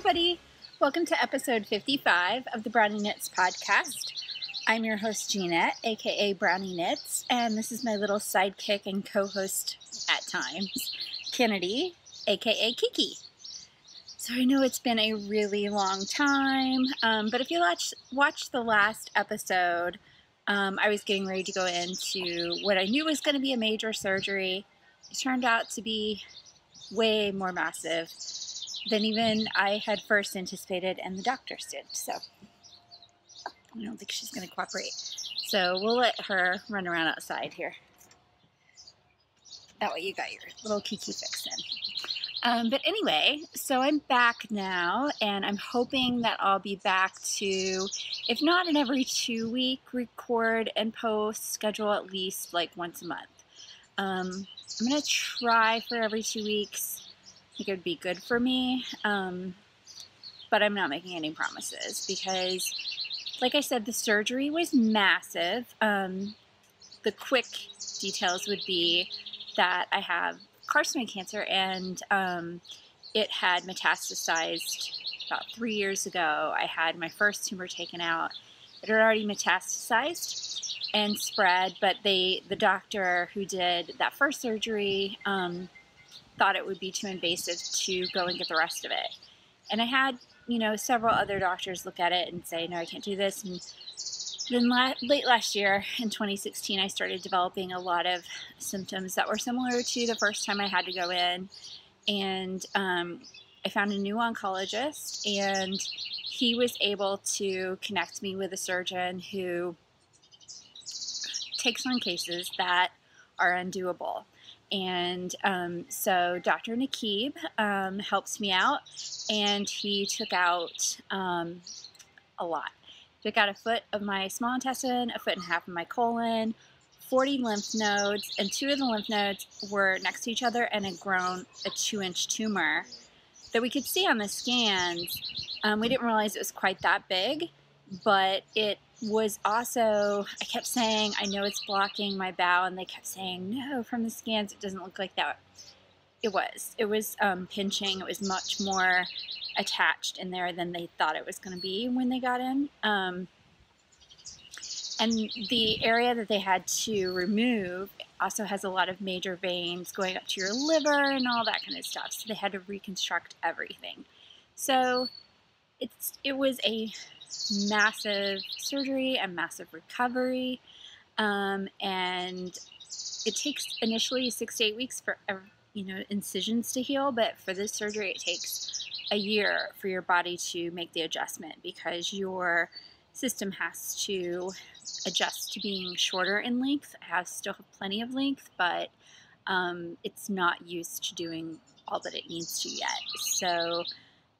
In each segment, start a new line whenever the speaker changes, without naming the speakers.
everybody. Welcome to episode 55 of the Brownie Knits podcast. I'm your host, Gina, aka Brownie Knits, and this is my little sidekick and co-host at times, Kennedy, aka Kiki. So I know it's been a really long time, but if you watched the last episode, I was getting ready to go into what I knew was going to be a major surgery. It turned out to be way more massive than even I had first anticipated, and the doctors did. So I don't think she's going to cooperate. So we'll let her run around outside here. That way you got your little Kiki fix in. But anyway, so I'm back now, and I'm hoping that I'll be back to, if not an every 2 week record and post schedule, at least like once a month. I'm going to try for every 2 weeks. I think it would be good for me, but I'm not making any promises because, like I said, the surgery was massive. The quick details would be that I have carcinoma cancer, and it had metastasized about 3 years ago. I had my first tumor taken out. It had already metastasized and spread, but the doctor who did that first surgery thought it would be too invasive to go and get the rest of it. And I had, several other doctors look at it and say, no, I can't do this. And then late last year, in 2016, I started developing a lot of symptoms that were similar to the first time I had to go in. And I found a new oncologist, and he was able to connect me with a surgeon who takes on cases that are undoable. And so Dr. Nakib helps me out, and he took out a lot. He took out a foot of my small intestine, a foot and a half of my colon, 40 lymph nodes, and 2 of the lymph nodes were next to each other and had grown a 2-inch tumor that we could see on the scans. We didn't realize it was quite that big, but it was also, I kept saying, I know it's blocking my bowel, and they kept saying, no, from the scans, it doesn't look like that. It was pinching. It was much more attached in there than they thought it was going to be when they got in. And the area that they had to remove also has a lot of major veins going up to your liver and all that kind of stuff. So they had to reconstruct everything. So it was a massive surgery and massive recovery, and it takes initially 6 to 8 weeks for incisions to heal, but for this surgery it takes a year for your body to make the adjustment, because your system has to adjust to being shorter in length. It has still have plenty of length, but it's not used to doing all that it needs to yet. So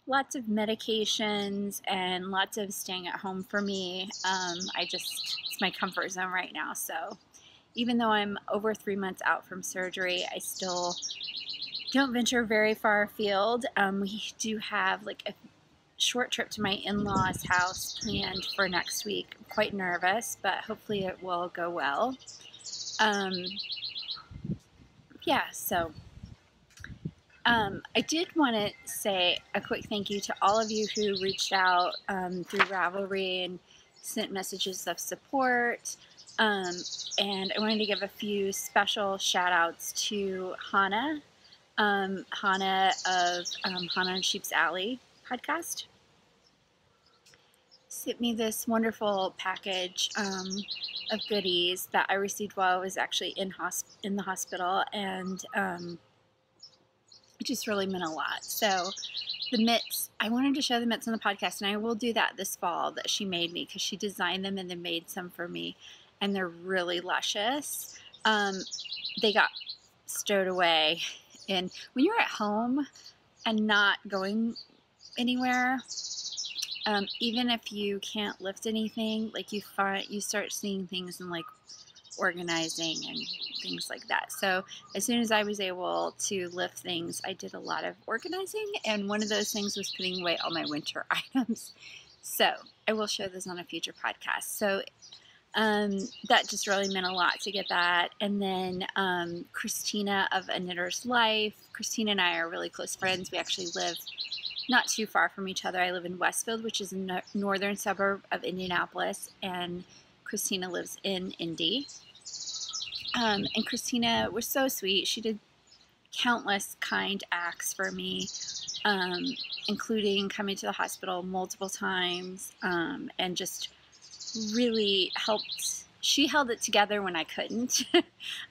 lots of medications and lots of staying at home for me. It's my comfort zone right now. So even though I'm over 3 months out from surgery, I still don't venture very far afield. We do have like a short trip to my in-laws' house planned for next week. I'm quite nervous, but hopefully it will go well. I did want to say a quick thank you to all of you who reached out through Ravelry and sent messages of support. And I wanted to give a few special shout outs to Hannah, Hannah of Hannah and Sheep's Alley podcast. Sent me this wonderful package of goodies that I received while I was actually in the hospital, and it just really meant a lot. So the mitts, I wanted to show the mitts on the podcast, and I will do that this fall, that she made me, because she designed them and then made some for me, and they're really luscious. They got stowed away, and when you're at home and not going anywhere, even if you can't lift anything, like you start seeing things and like organizing and things like that. So as soon as I was able to lift things, I did a lot of organizing, and one of those things was putting away all my winter items. So I will show those on a future podcast. So that just really meant a lot to get that. And then Christina of A Knitter's Life. Christina and I are really close friends. We actually live not too far from each other. I live in Westfield, which is a northern suburb of Indianapolis, and Christina lives in Indy. And Christina was so sweet. She did countless kind acts for me, including coming to the hospital multiple times, and just really helped. She held it together when I couldn't,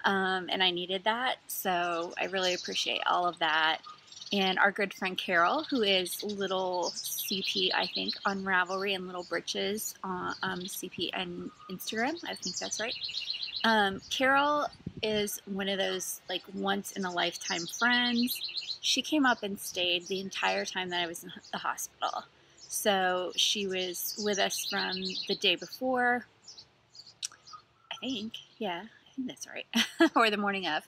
and I needed that, so I really appreciate all of that. And our good friend Carol, who is Little CP, I think, on Ravelry, and Little Britches on CP and Instagram. I think that's right. Carol is one of those like once in a lifetime friends. She came up and stayed the entire time that I was in the hospital. So she was with us from the day before, I think. Yeah, I think that's right. Or the morning of.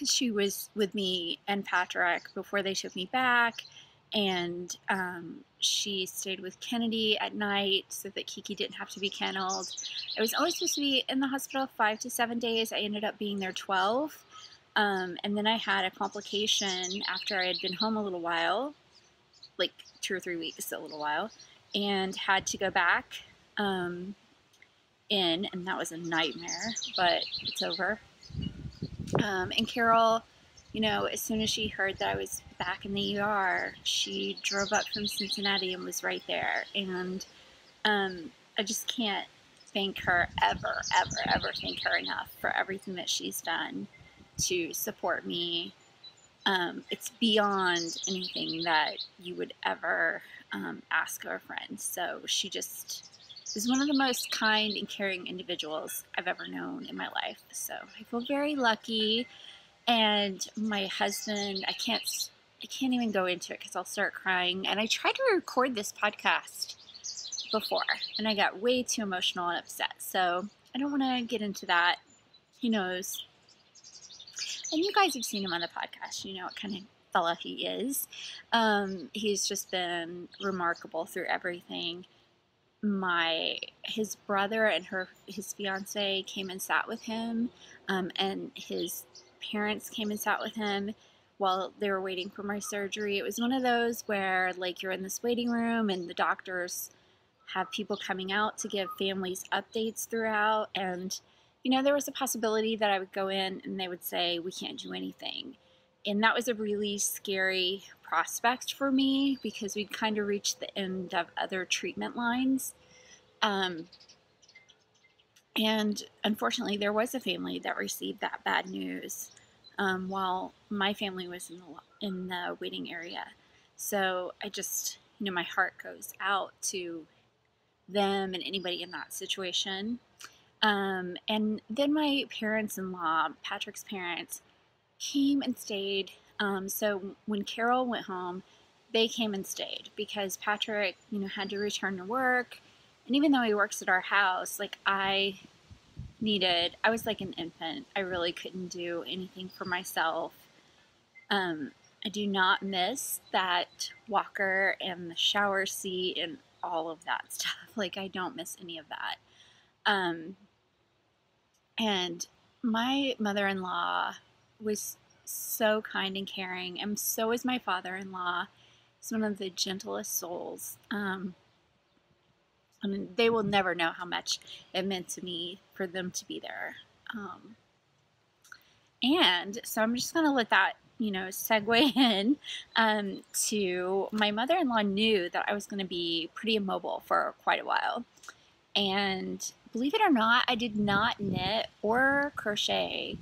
She was with me and Patrick before they took me back, and she stayed with Kennedy at night so that Kiki didn't have to be kennelled. I was only supposed to be in the hospital 5 to 7 days. I ended up being there 12, and then I had a complication after I had been home a little while, like 2 or 3 weeks, a little while, and had to go back in, and that was a nightmare, but it's over. And Carol, you know, as soon as she heard that I was back in the ER, she drove up from Cincinnati and was right there. And I just can't thank her ever thank her enough for everything that she's done to support me. It's beyond anything that you would ever ask of a friend. So she just is one of the most kind and caring individuals I've ever known in my life. So I feel very lucky. And my husband, I can't even go into it because I'll start crying. And I tried to record this podcast before, and I got way too emotional and upset. So I don't want to get into that. He knows. And you guys have seen him on the podcast. You know what kind of fella he is. He's just been remarkable through everything. His brother and his fiance came and sat with him, and his parents came and sat with him while they were waiting for my surgery. It was one of those where, like, you're in this waiting room and the doctors have people coming out to give families updates throughout, and you know, there was a possibility that I would go in and they would say, we can't do anything. And that was a really scary prospect for me because we'd kind of reached the end of other treatment lines. And unfortunately, there was a family that received that bad news while my family was in the waiting area. So I just, you know, my heart goes out to them and anybody in that situation. And then my parents-in-law, Patrick's parents, came and stayed. So when Carol went home, they came and stayed because Patrick, you know, had to return to work. And even though he works at our house, like I was like an infant. I really couldn't do anything for myself. I do not miss that walker and the shower seat and all of that stuff. Like I don't miss any of that. And my mother-in-law was so kind and caring, and so is my father-in-law. He's one of the gentlest souls. I mean, they will never know how much it meant to me for them to be there. And so I'm just going to let that, you know, segue in to my mother-in-law knew that I was going to be pretty immobile for quite a while. And believe it or not, I did not knit or crochet.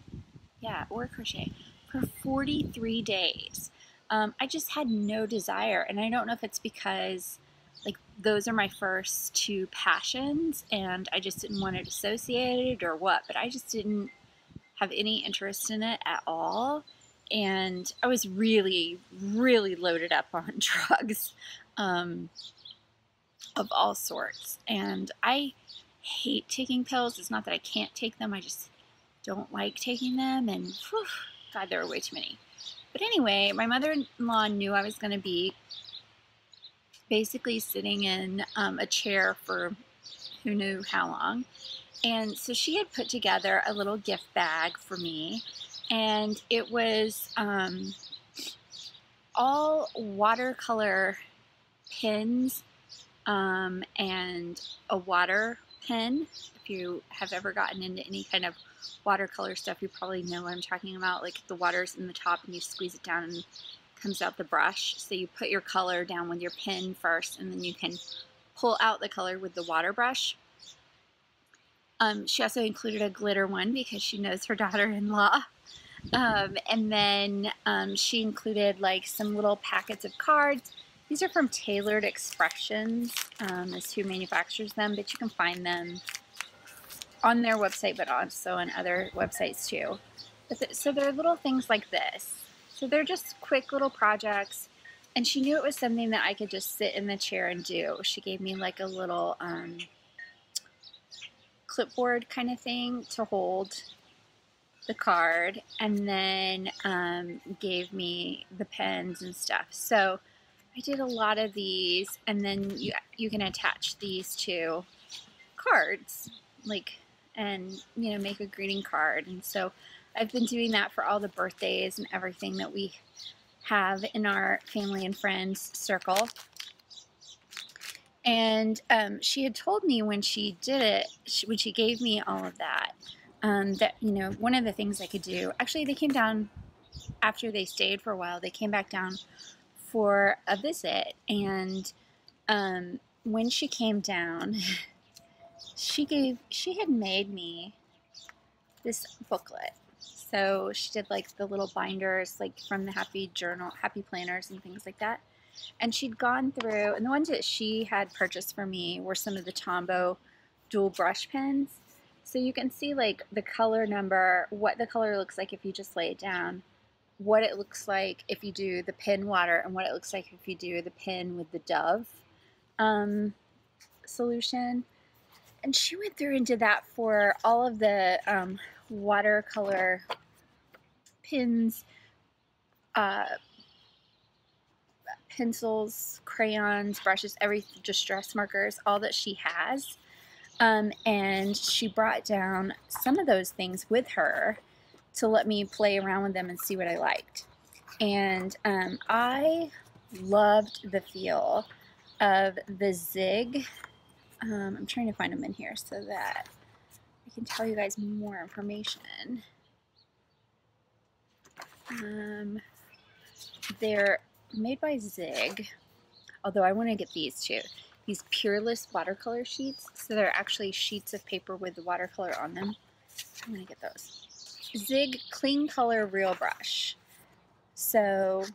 Yeah, or crochet for 43 days. I just had no desire. And I don't know if it's because, like, those are my first two passions and I just didn't want it associated or what, but I just didn't have any interest in it at all. And I was really, really loaded up on drugs of all sorts. And I hate taking pills. It's not that I can't take them. I just don't like taking them. And whew, God, there were way too many. But anyway, my mother-in-law knew I was going to be basically sitting in a chair for who knew how long. And so she had put together a little gift bag for me. And it was all watercolor pins and a water pen. If you have ever gotten into any kind of watercolor stuff, you probably know what I'm talking about. Like the water's in the top and you squeeze it down and it comes out the brush. So you put your color down with your pen first and then you can pull out the color with the water brush. She also included a glitter one because she knows her daughter-in-law. And then she included like some little packets of cards. These are from Tailored Expressions, is who manufactures them, but you can find them on their website, but also on other websites too. So they're little things like this. So they're just quick little projects, and she knew it was something that I could just sit in the chair and do. She gave me like a little clipboard kind of thing to hold the card, and then gave me the pens and stuff. So I did a lot of these, and then you can attach these to cards, like, and you know, make a greeting card. And so I've been doing that for all the birthdays and everything that we have in our family and friends circle. And she had told me when she did it, when she gave me all of that, that, you know, one of the things I could do, actually they came down after they stayed for a while, they came back down for a visit, and when she came down, she had made me this booklet. So she did like the little binders, like from the Happy Planners and things like that. And she'd gone through, and the ones that she had purchased for me were some of the Tombow dual brush pens. So you can see like the color number, what the color looks like if you just lay it down, what it looks like if you do the pen water, and what it looks like if you do the pen with the Dove solution. And she went through and did that for all of the watercolor pins, pencils, crayons, brushes, everything, distress markers, all that she has. And she brought down some of those things with her to let me play around with them and see what I liked. And I loved the feel of the zig. I'm trying to find them in here so that I can tell you guys more information. They're made by Zig, although I want to get these too. These Peerless watercolor sheets. So they're actually sheets of paper with the watercolor on them. I'm going to get those. Zig Clean Color Real Brush. So,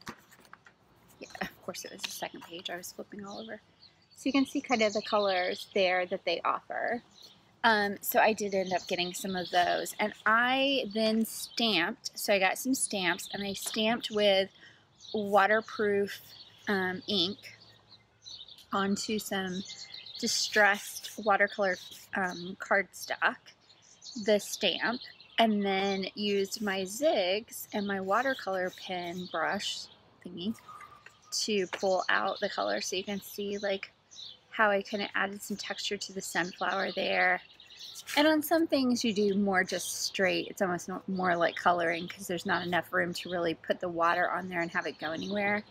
yeah, of course it was the second page. I was flipping all over. So you can see kind of the colors there that they offer. So I did end up getting some of those. And I then stamped. So I got some stamps, and I stamped with waterproof ink onto some distressed watercolor cardstock, the stamp, and then used my zigs and my watercolor pen brush thingy to pull out the color. So you can see like how I kind of added some texture to the sunflower there. And on some things you do more just straight. It's almost more like coloring because there's not enough room to really put the water on there and have it go anywhere.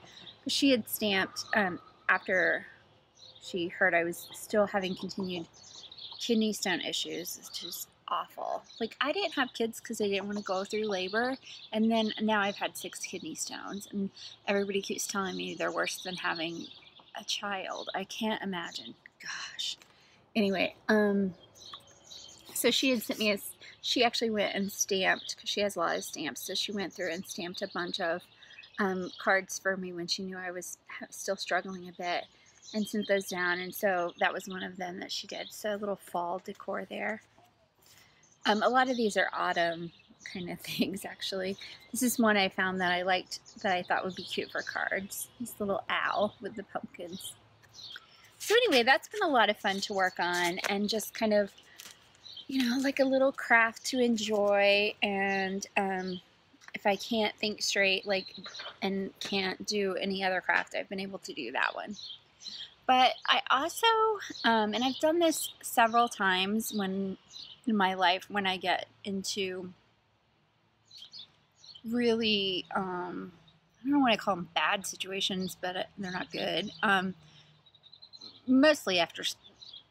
But she had stamped after she heard I was still having continued kidney stone issues. It's just awful. Like, I didn't have kids because I didn't want to go through labor, and then now I've had 6 kidney stones, and everybody keeps telling me they're worse than having a child. I can't imagine. Gosh. Anyway, so she had sent me she actually went and stamped, because she has a lot of stamps, so she went through and stamped a bunch of cards for me when she knew I was still struggling a bit, and sent those down. And so that was one of them that she did. So a little fall decor there. A lot of these are autumn kind of things, actually. This is one I found that I liked, that I thought would be cute for cards. This little owl with the pumpkins. So anyway, that's been a lot of fun to work on, and just kind of, you know, like a little craft to enjoy. And if I can't think straight, like, and can't do any other craft, I've been able to do that one. But I also, and I've done this several times in my life when I get into really, I don't want to call them bad situations, but they're not good. Mostly after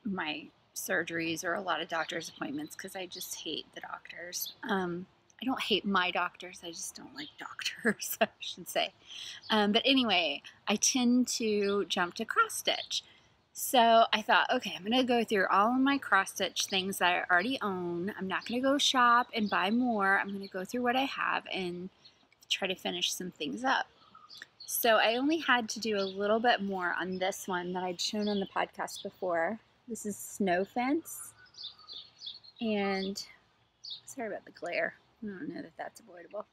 my surgeries or a lot of doctor's appointments, because I just hate the doctors. I don't hate my doctors, I just don't like doctors, I should say. But anyway, I tend to jump to cross stitch. So I thought, okay, I'm going to go through all of my cross stitch things that I already own. I'm not going to go shop and buy more. I'm going to go through what I have and try to finish some things up. So I only had to do a little bit more on this one that I'd shown on the podcast before. This is Snow Fence. And sorry about the glare. I don't know that that's avoidable.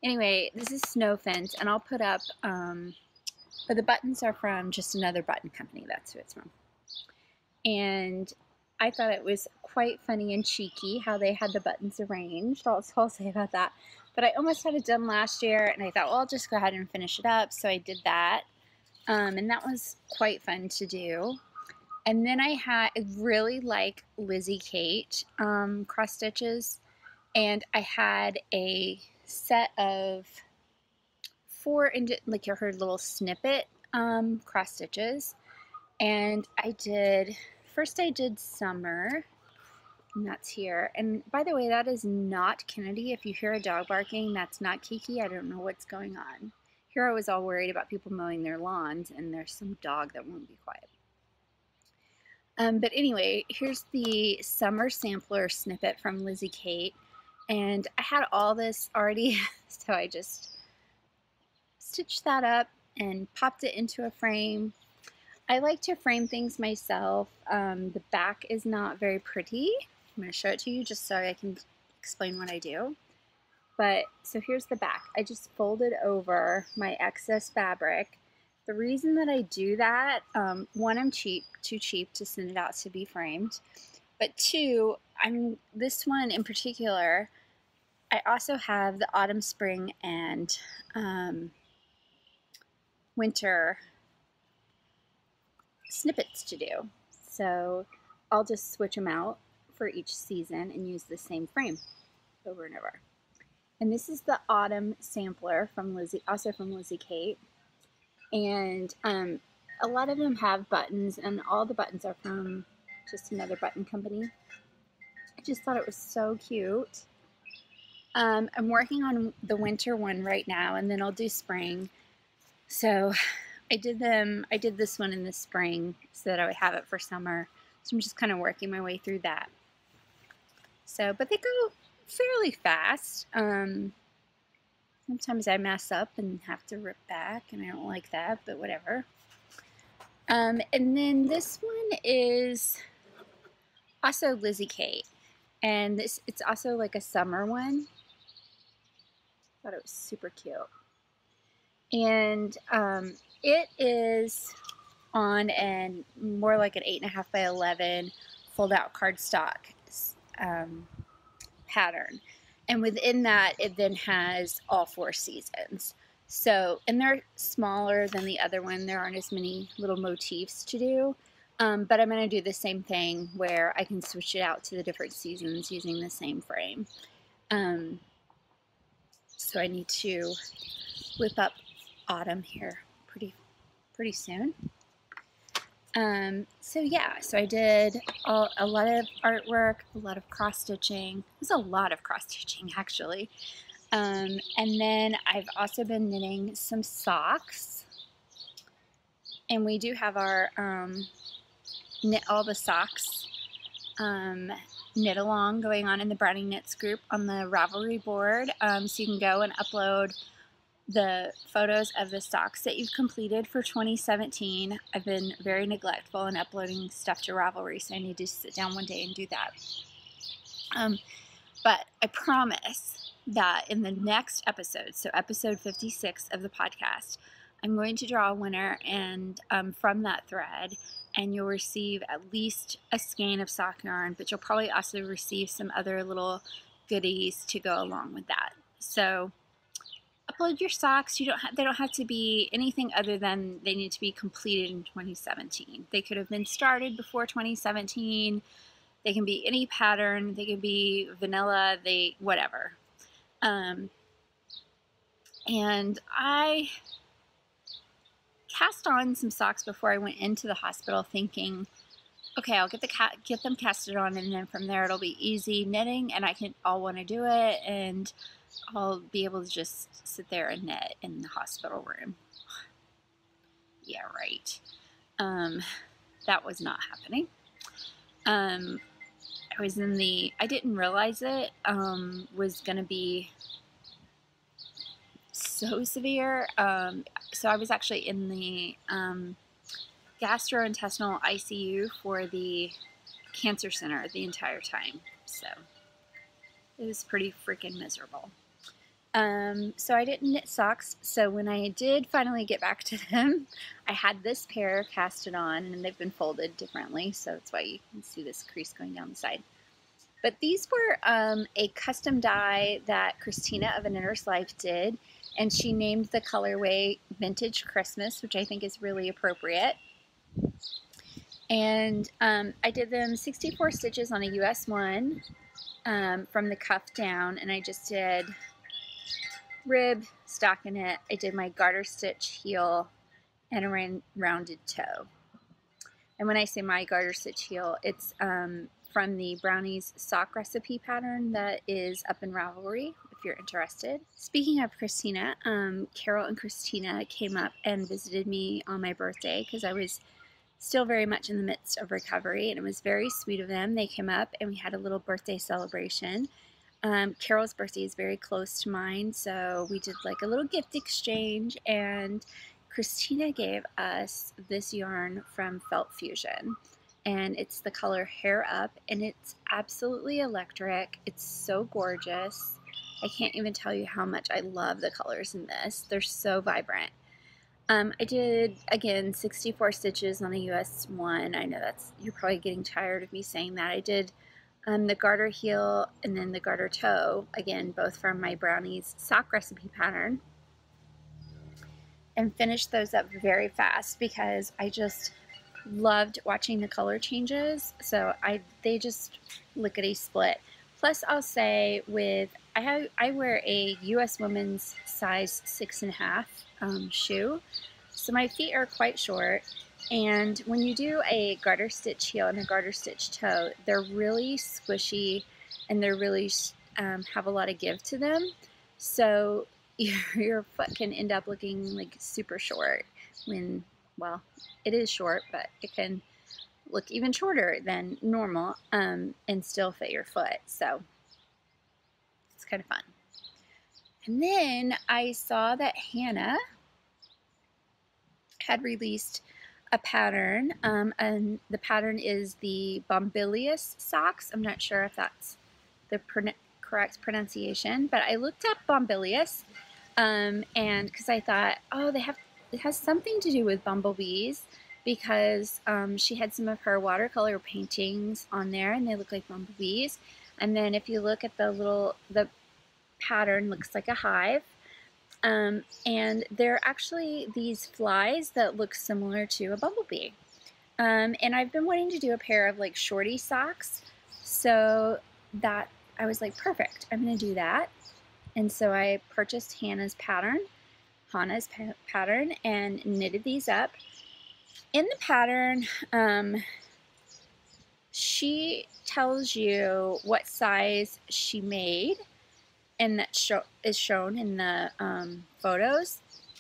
Anyway, this is Snow Fence, and I'll put up, but the buttons are from just another button company. That's who it's from. And I thought it was quite funny and cheeky how they had the buttons arranged. That's all I'll say about that. But I almost had it done last year, and I thought, well, I'll just go ahead and finish it up. So I did that, and that was quite fun to do. And then I really like Lizzie Kate cross stitches, and I had a set of 4 like her little snippet cross stitches, and first I did summer, and that's here. And by the way, that is not Kennedy. If you hear a dog barking, that's not Kiki. I don't know what's going on. Here I was all worried about people mowing their lawns, and there's some dog that won't be quiet. But anyway, here's the summer sampler snippet from Lizzie Kate. And I had all this already, so I just stitched that up and popped it into a frame. I like to frame things myself. The back is not very pretty. I'm going to show it to you just so I can explain what I do. But so here's the back. I just folded over my excess fabric. The reason that I do that, one, I'm too cheap to send it out to be framed. But 2, this one in particular, I also have the autumn, spring, and winter snippets to do. So I'll just switch them out for each season and use the same frame over and over. And this is the autumn sampler from Lizzie, also from Lizzie Kate. And a lot of them have buttons, and all the buttons are from just another button company. I just thought it was so cute. I'm working on the winter one right now, and then I'll do spring. So I did this one in the spring so that I would have it for summer. So I'm just kind of working my way through that. So, but they go fairly fast. Sometimes I mess up and have to rip back, and I don't like that, but whatever. And then this one is also Lizzie Kate, and it's also like a summer one. Thought it was super cute. And it is on more like an 8.5 by 11 fold out cardstock pattern. And within that, it then has all 4 seasons. So, and they're smaller than the other one. There aren't as many little motifs to do. But I'm going to do the same thing where I can switch it out to the different seasons using the same frame. So I need to whip up autumn here pretty soon. So yeah, so I did a lot of artwork, a lot of cross stitching. There's a lot of cross stitching actually. And then I've also been knitting some socks. And we do have our knit all the socks knit along going on in the Brownie Knits group on the Ravelry board. So you can go and upload the photos of the socks that you've completed for 2017. I've been very neglectful in uploading stuff to Ravelry, so I need to sit down one day and do that. But I promise that in the next episode, so episode 56 of the podcast, I'm going to draw a winner and from that thread, and you'll receive at least a skein of sock yarn, but you'll probably also receive some other little goodies to go along with that. So upload your socks. They don't have to be anything other than they need to be completed in 2017. They could have been started before 2017. They can be any pattern. They can be vanilla. Whatever. And And I cast on some socks before I went into the hospital, thinking, okay, I'll get them casted on, and then from there it'll be easy knitting, and I'll want to do it, and I'll be able to just sit there and knit in the hospital room. Yeah, right. That was not happening. I didn't realize it was going to be so severe. So I was actually in the gastrointestinal ICU for the cancer center the entire time. So it was pretty freaking miserable. So I didn't knit socks. So when I did finally get back to them, I had this pair casted on, and they've been folded differently. So that's why you can see this crease going down the side. But these were a custom dye that Christina of A Knitter's Life did, and she named the colorway Vintage Christmas, which I think is really appropriate. And I did them 64 stitches on a US 1 from the cuff down, and I just did rib, stockinette. I did my garter stitch heel and a rounded toe. And when I say my garter stitch heel, it's from the Brownie's sock recipe pattern that is up in Ravelry, if you're interested. Speaking of Christina, Carol and Christina came up and visited me on my birthday because I was still very much in the midst of recovery, and it was very sweet of them. They came up and we had a little birthday celebration. Carol's birthday is very close to mine, so we did like a little gift exchange, and Christina gave us this yarn from Felt Fusion, and it's the color Hair Up, and it's absolutely electric. It's so gorgeous. I can't even tell you how much I love the colors in this. They're so vibrant. I did, again, 64 stitches on a US 1. I know you're probably getting tired of me saying that. I did the garter heel and then the garter toe, again, both from my Brownie's sock recipe pattern, and finished those up very fast because I just loved watching the color changes. So they just lickety split. Plus, I'll say I wear a US women's size 6.5 shoe, so my feet are quite short. And when you do a garter stitch heel and a garter stitch toe, they're really squishy, and they're really have a lot of give to them. So your foot can end up looking like super short when, well, it is short, but it can look even shorter than normal and still fit your foot. So it's kind of fun. And then I saw that Hannah had released a pattern, and the pattern is the Bombylius socks. I'm not sure if that's the correct pronunciation, but I looked up Bombylius, and because I thought, oh, it has something to do with bumblebees, because she had some of her watercolor paintings on there, and they look like bumblebees. And then if you look at the pattern looks like a hive. And they're actually these flies that look similar to a bumblebee. And I've been wanting to do a pair of like shorty socks, so that I was like, perfect, I'm gonna do that. And so I purchased Hannah's pattern and knitted these up. In the pattern, she tells you what size she made, and that is shown in the photos,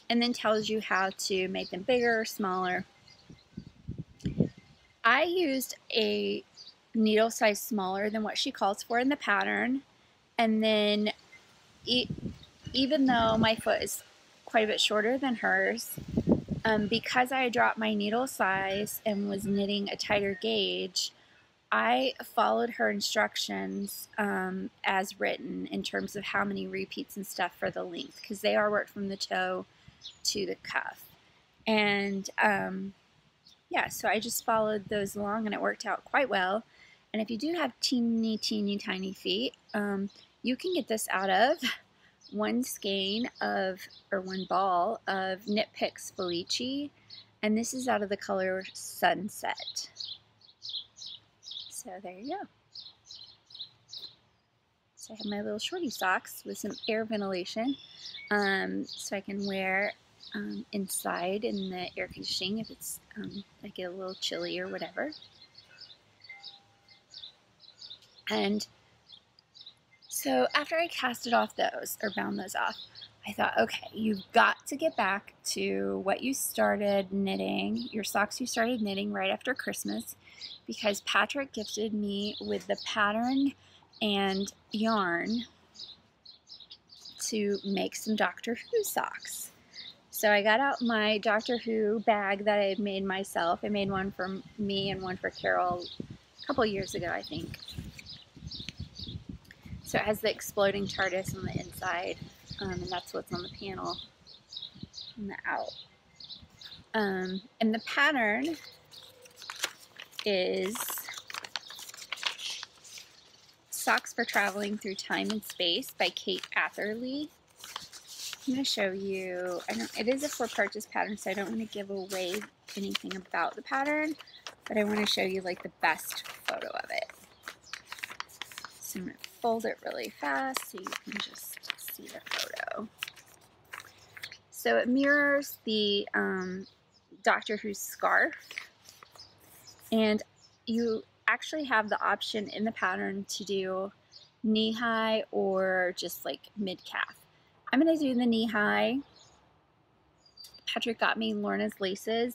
and then tells you how to make them bigger or smaller. I used a needle size smaller than what she calls for in the pattern, and then even though my foot is quite a bit shorter than hers, because I dropped my needle size and was knitting a tighter gauge, I followed her instructions as written in terms of how many repeats and stuff for the length, because they are worked from the toe to the cuff. And yeah, so I just followed those along, and it worked out quite well. And if you do have teeny tiny feet, you can get this out of one ball of Knit Picks Felici, and this is out of the color Sunset. So there you go. So I have my little shorty socks with some air ventilation. so I can wear inside in the air conditioning if it's I get a little chilly or whatever. And so after I casted off those or bound those off, I thought, okay, you've got to get back to what you started knitting, your socks you started knitting right after Christmas, because Patrick gifted me with the pattern and yarn to make some Doctor Who socks. So I got out my Doctor Who bag that I had made myself. I made one for me and one for Carol a couple years ago, I think. So it has the exploding TARDIS on the inside, and that's what's on the panel on the out. And the pattern is Socks for Traveling Through Time and Space by Kate Atherley. I'm going to show you, it is a for purchase pattern, so I don't want to give away anything about the pattern, but I want to show you like the best photo of it. So I'm going to fold it really fast so you can just see the photo. So it mirrors the Doctor Who scarf, and you actually have the option in the pattern to do knee-high or just like mid-calf. I'm going to do the knee-high. Patrick got me Lorna's laces.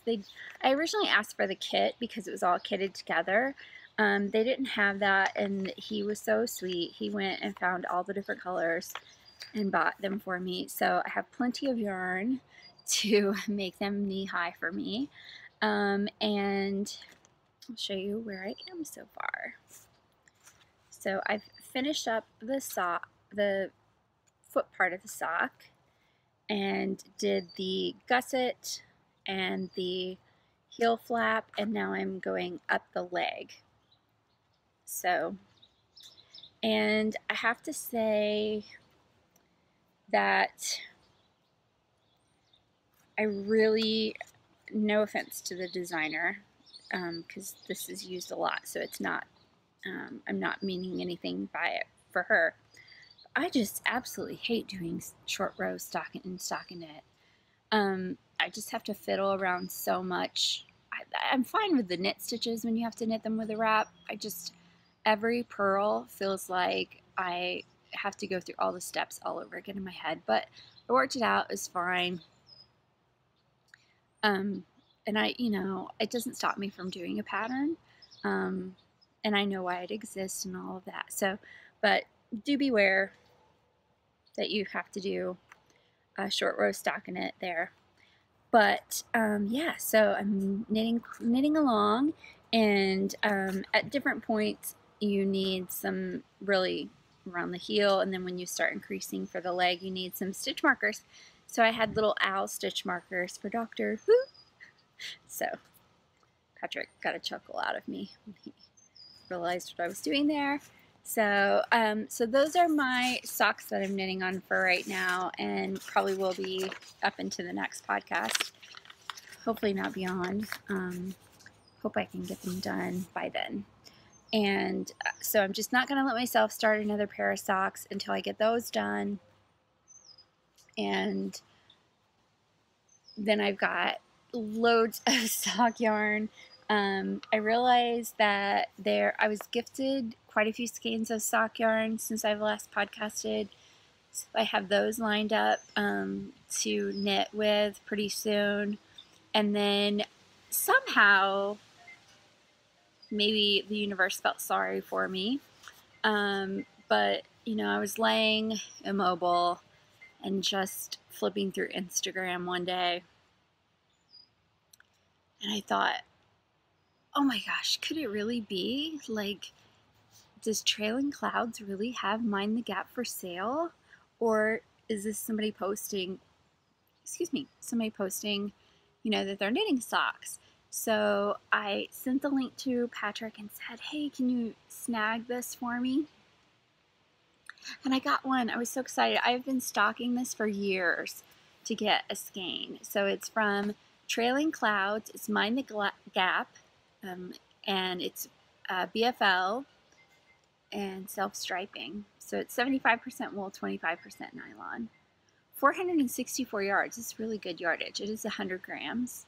I originally asked for the kit because it was all kitted together. They didn't have that, and he was so sweet. He went and found all the different colors and bought them for me. So I have plenty of yarn to make them knee-high for me. And I'll show you where I am so far. So I've finished up the foot part of the sock and did the gusset and the heel flap, and now I'm going up the leg. So, and I have to say that I really, no offense to the designer, because this is used a lot, so it's not, I'm not meaning anything by it for her. I just absolutely hate doing short row stockinette. I just have to fiddle around so much. I'm fine with the knit stitches when you have to knit them with a wrap. Every purl feels like I have to go through all the steps all over again in my head, but I worked it out. It's fine. And it doesn't stop me from doing a pattern. And I know why it exists and all of that. So, but do beware that you have to do a short row stockinette there. But yeah, so I'm knitting along, and at different points you need some really around the heel, and then when you start increasing for the leg you need some stitch markers. So I had little owl stitch markers for Doctor Who. So Patrick got a chuckle out of me when he realized what I was doing there. So, so those are my socks that I'm knitting on for right now, and probably will be up into the next podcast. Hopefully not beyond. Hope I can get them done by then. And so I'm just not going to let myself start another pair of socks until I get those done. And then I've got loads of sock yarn. I realized that I was gifted quite a few skeins of sock yarn since I've last podcasted. So I have those lined up to knit with pretty soon. And then somehow, maybe the universe felt sorry for me. But, I was laying immobile and just flipping through Instagram one day. And I thought, oh my gosh, could it really be? Like, does Trailing Clouds really have Mind the Gap for sale? Or is this somebody posting, that they're knitting socks? So I sent the link to Patrick and said, hey, can you snag this for me? And I got one. I was so excited. I've been stalking this for years to get a skein. So it's from Trailing Clouds. It's Mind the Gap. And it's BFL and self-striping. So it's 75% wool, 25% nylon. 464 yards. It's really good yardage. It is 100 grams.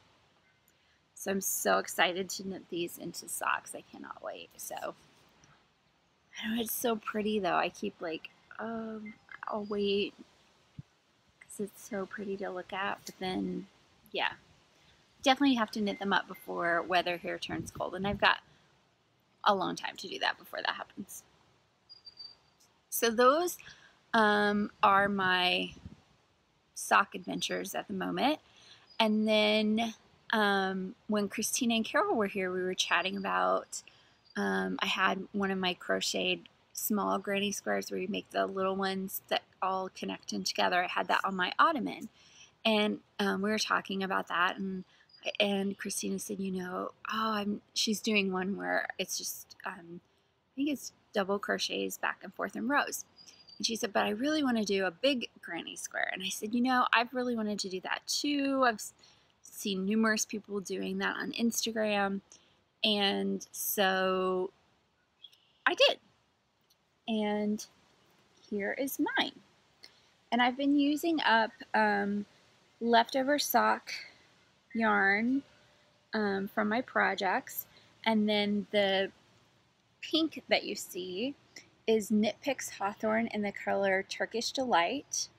So I'm so excited to knit these into socks. I cannot wait. So I know it's so pretty though. I keep like, I'll wait because it's so pretty to look at. But then, yeah, definitely have to knit them up before weather here turns cold. And I've got a long time to do that before that happens. So those are my sock adventures at the moment. And then when Christina and Carol were here, we were chatting about, I had one of my crocheted small granny squares where you make the little ones that all connect in together. I had that on my ottoman, and we were talking about that, and Christina said, you know, she's doing one where it's just, I think it's double crochets back and forth in rows. And she said, but I really want to do a big granny square. And I said, you know, I've really wanted to do that too. I've seen numerous people doing that on Instagram. And so I did. And here is mine. And I've been using up leftover sock yarn from my projects. And then the pink that you see is Knit Picks Hawthorn in the color Turkish Delight.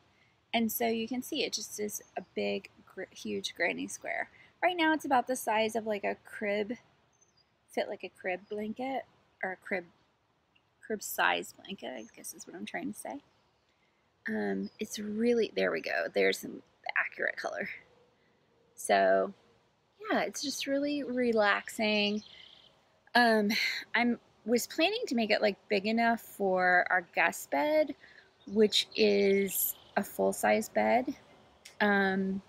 And so you can see it just is a big, huge granny square. Right now it's about the size of like a crib, fit like a crib blanket, or a crib size blanket, I guess is what I'm trying to say. It's really, there we go, there's some accurate color. So yeah, it's just really relaxing. Was planning to make it like big enough for our guest bed, which is a full-size bed. And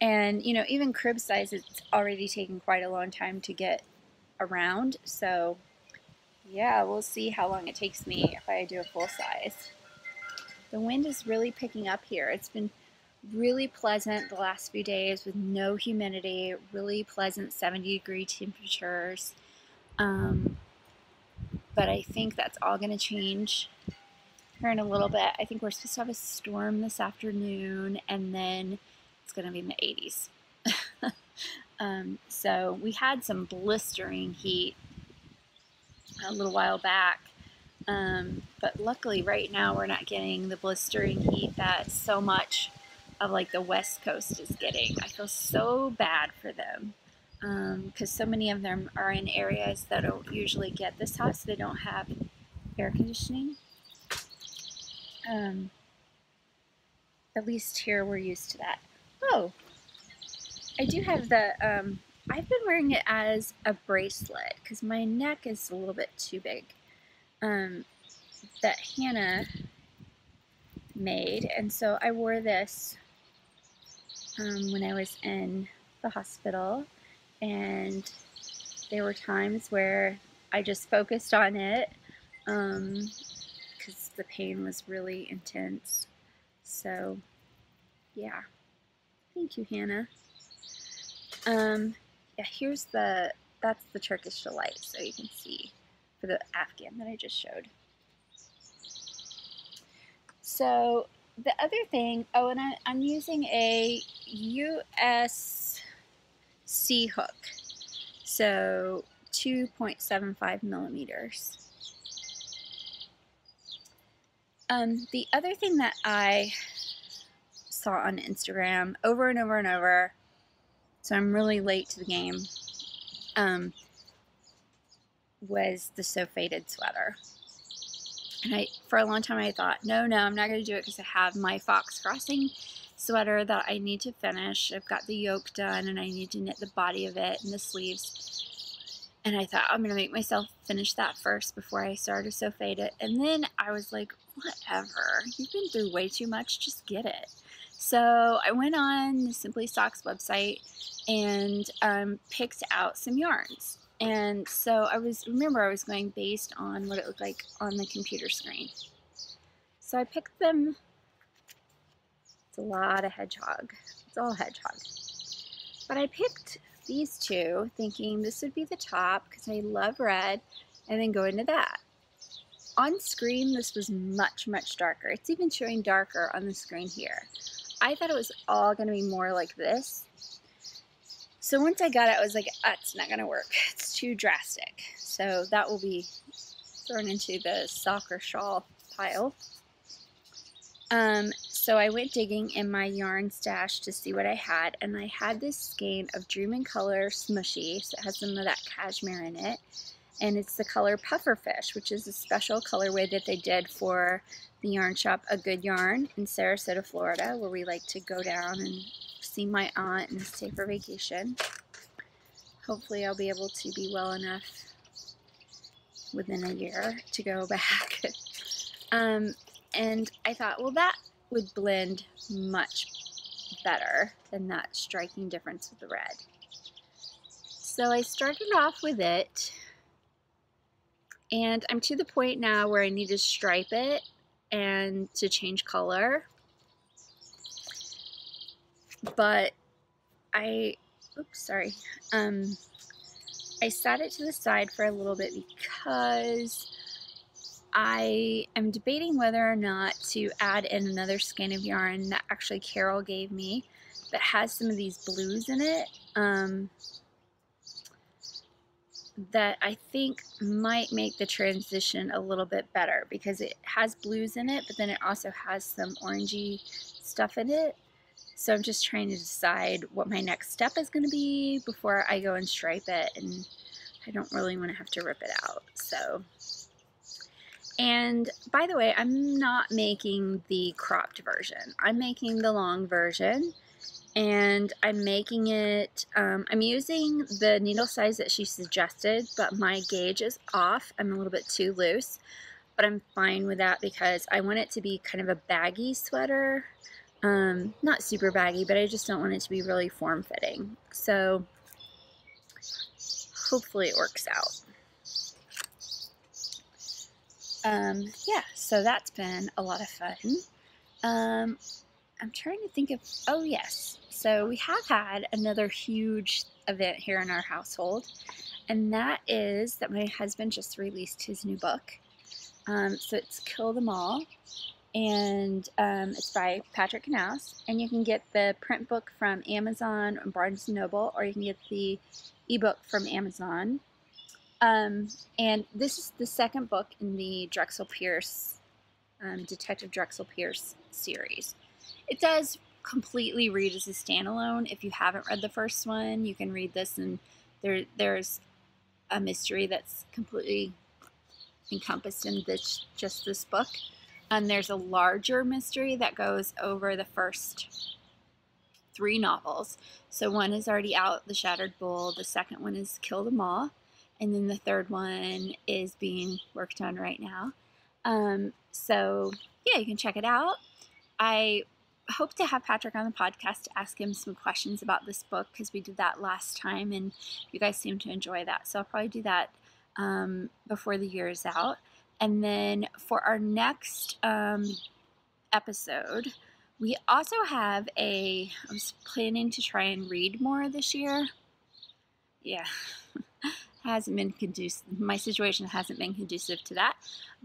you know, even crib size, it's already taken quite a long time to get around. So yeah, we'll see how long it takes me if I do a full size. The wind is really picking up here. It's been really pleasant the last few days with no humidity, really pleasant 70-degree temperatures. But I think that's all going to change here in a little bit. I think we're supposed to have a storm this afternoon, and then it's going to be in the 80s. So we had some blistering heat a little while back. But luckily right now we're not getting the blistering heat that so much of like the West Coast is getting. I feel so bad for them because so many of them are in areas that don't usually get this hot, so they don't have air conditioning. At least here we're used to that. Oh, I do have the, I've been wearing it as a bracelet because my neck is a little bit too big. That Hannah made, and so I wore this when I was in the hospital, and there were times where I just focused on it because the pain was really intense. So yeah, thank you, Hannah. Yeah, that's the Turkish Delight, so you can see for the Afghan that I just showed. So the other thing, oh, and I'm using a USC hook, so 2.75 millimeters. The other thing that I saw on Instagram over and over and over, so I'm really late to the game, was the So Faded sweater. And for a long time I thought, no, I'm not going to do it because I have my Fox Crossing sweater that I need to finish. I've got the yoke done and I need to knit the body of it and the sleeves. And I thought, I'm going to make myself finish that first before I start to So Fade it. And then I was like, whatever, you've been through way too much, just get it. So I went on the Simply Socks website and picked out some yarns. And so remember I was going based on what it looked like on the computer screen. So I picked them. It's a lot of hedgehog. It's all hedgehog. But I picked these two thinking this would be the top because I love red, and then go into that. on screen this was much, much darker. It's even showing darker on the screen here. I thought it was all going to be more like this. So once I got it, I was like, that's not going to work. It's too drastic. So that will be thrown into the soccer shawl pile. So I went digging in my yarn stash to see what I had, and I had this skein of Dream in Color Smushy, so it has some of that cashmere in it, and it's the color Pufferfish, which is a special colorway that they did for the yarn shop A Good Yarn in Sarasota, Florida, where we like to go down and see my aunt and stay for vacation. Hopefully I'll be able to be well enough within a year to go back. And I thought, well, that would blend much better than that striking difference with the red. So I started off with it, and I'm to the point now where I need to stripe it and to change color. But I set it to the side for a little bit because I am debating whether or not to add in another skein of yarn that actually Carol gave me that has some of these blues in it that I think might make the transition a little bit better, because it has blues in it, but then it also has some orangey stuff in it. So I'm just trying to decide what my next step is going to be before I go and stripe it, and I don't really want to have to rip it out. So. And by the way, I'm not making the cropped version. I'm making the long version, and I'm making it, I'm using the needle size that she suggested, but my gauge is off. I'm a little bit too loose, but I'm fine with that because I want it to be kind of a baggy sweater. Not super baggy, but I just don't want it to be really form-fitting. So hopefully it works out. Yeah, so that's been a lot of fun. I'm trying to think of, oh yes, so we have had another huge event here in our household, and that is that my husband just released his new book. So it's Kill Them All, and it's by Patrick Knaus, and you can get the print book from Amazon and Barnes & Noble, or you can get the ebook from Amazon. And this is the second book in the Drexel Pierce, Detective Drexel Pierce series. It does completely read as a standalone. If you haven't read the first one, you can read this, and there's a mystery that's completely encompassed in just this book. And there's a larger mystery that goes over the first 3 novels. So one is already out, The Shattered Bull. The second one is Kill Them All. And then the third one is being worked on right now. So yeah, you can check it out. I hope to have Patrick on the podcast to ask him some questions about this book, because we did that last time and you guys seem to enjoy that. So I'll probably do that before the year is out. And then for our next episode, we also have I was planning to try and read more this year. Yeah. Hasn't been conducive. My situation hasn't been conducive to that,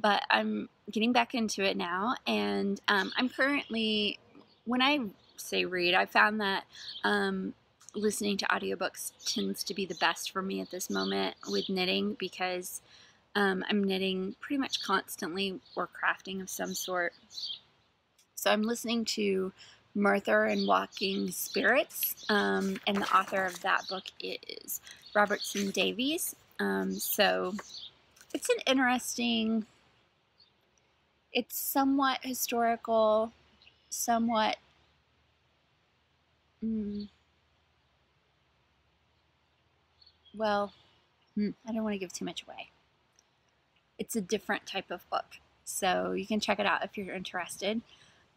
but I'm getting back into it now, and I'm currently, when I say read, I found that listening to audiobooks tends to be the best for me at this moment with knitting, because I'm knitting pretty much constantly or crafting of some sort. So I'm listening to Murder and Walking Spirits, and the author of that book is Robertson Davies. So it's an interesting, it's somewhat historical, somewhat well, I don't want to give too much away. It's a different type of book, so you can check it out if you're interested.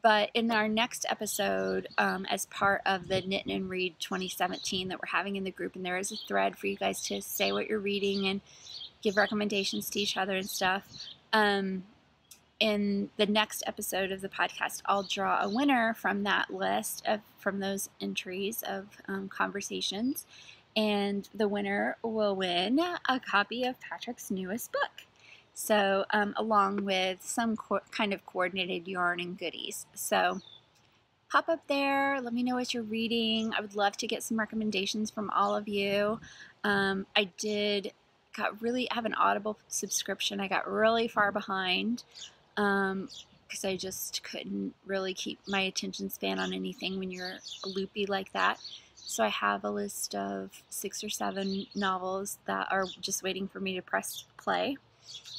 But in our next episode, as part of the Knit and Read 2017 that we're having in the group, and there is a thread for you guys to say what you're reading and give recommendations to each other and stuff. In the next episode of the podcast, I'll draw a winner from that list, from those entries of conversations, and the winner will win a copy of Patrick's newest book. So along with some kind of coordinated yarn and goodies. So pop up there, let me know what you're reading. I would love to get some recommendations from all of you. I have an Audible subscription. I got really far behind because I just couldn't really keep my attention span on anything when you're loopy like that. So I have a list of 6 or 7 novels that are just waiting for me to press play.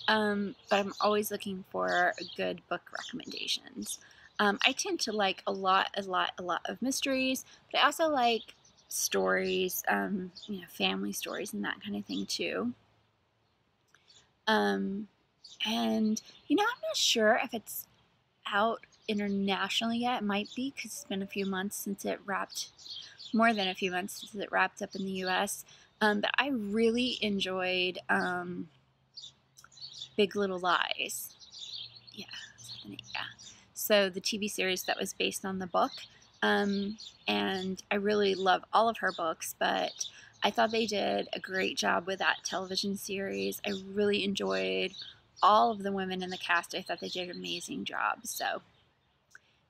But I'm always looking for good book recommendations. I tend to like a lot of mysteries, but I also like stories, family stories and that kind of thing too. And I'm not sure if it's out internationally yet. It might be because it's been a few months since it wrapped, more than a few months since it wrapped up in the US. But I really enjoyed Big Little Lies. Yeah. So the TV series that was based on the book. And I really love all of her books, but I thought they did a great job with that television series. I really enjoyed all of the women in the cast. I thought they did an amazing job. So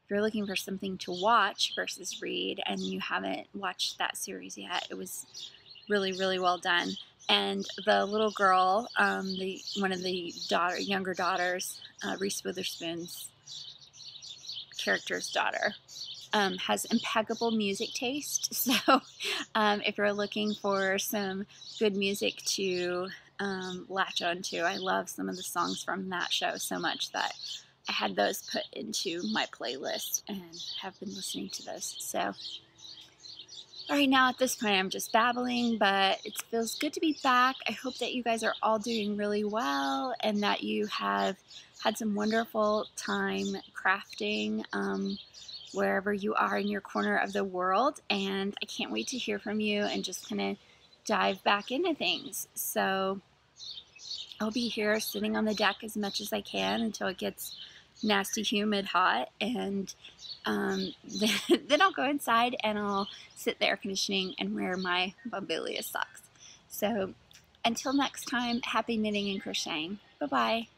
if you're looking for something to watch versus read and you haven't watched that series yet, it was really, really well done. And the little girl, one of the younger daughters, Reese Witherspoon's character's daughter, has impeccable music taste. So if you're looking for some good music to latch onto, I love some of the songs from that show so much that I had those put into my playlist and have been listening to those. So right now at this point I'm just babbling, but it feels good to be back. I hope that you guys are all doing really well and that you have had some wonderful time crafting wherever you are in your corner of the world, and I can't wait to hear from you and just kind of dive back into things. So I'll be here sitting on the deck as much as I can until it gets nasty, humid, hot, and then I'll go inside and I'll sit in the air conditioning and wear my Bombylius socks. So until next time, happy knitting and crocheting. Bye-bye.